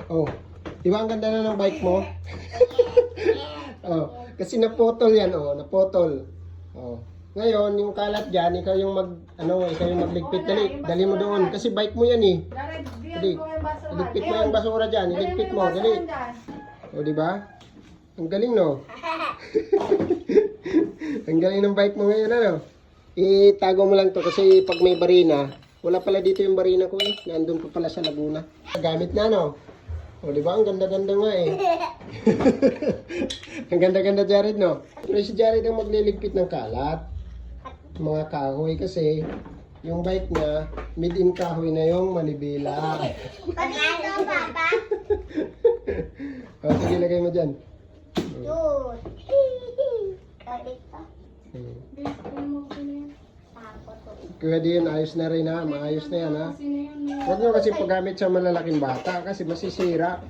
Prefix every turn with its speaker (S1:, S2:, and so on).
S1: Oh, di ba ang ganda na ng bike mo? Oh, kasi naputol yan, oh, naputol. Oh. Ngayon, yung kalat dyan, ikaw yung ikaw yung magligpit. Dali mo doon. Kasi bike mo yan eh. Dali. Iligpit mo yung basura dyan. Iligpit mo, dali. O, di ba? Ang galing, no? Ang galing ng bike mo ngayon, ano? Itago mo lang to kasi pag may barina, wala pala dito yung barina ko eh. Nandun pa pala sa Laguna. Gamit na, no? O, di ba? Ang ganda-ganda nga eh. Ang ganda-ganda, Jared, no? Pero si Jared ang magliligpit ng kalat. Mga kahoy kasi yung bike niya, made in kahoy na yung manibela.
S2: Pagkano, Papa?
S1: O, sige, lagay mo dyan.
S2: Yun. Kalit pa.
S1: Pwede yun, ayos na rin ha. Maayos na yan ha. Huwag nyo kasi paggamit sa malalaking bata kasi masisira.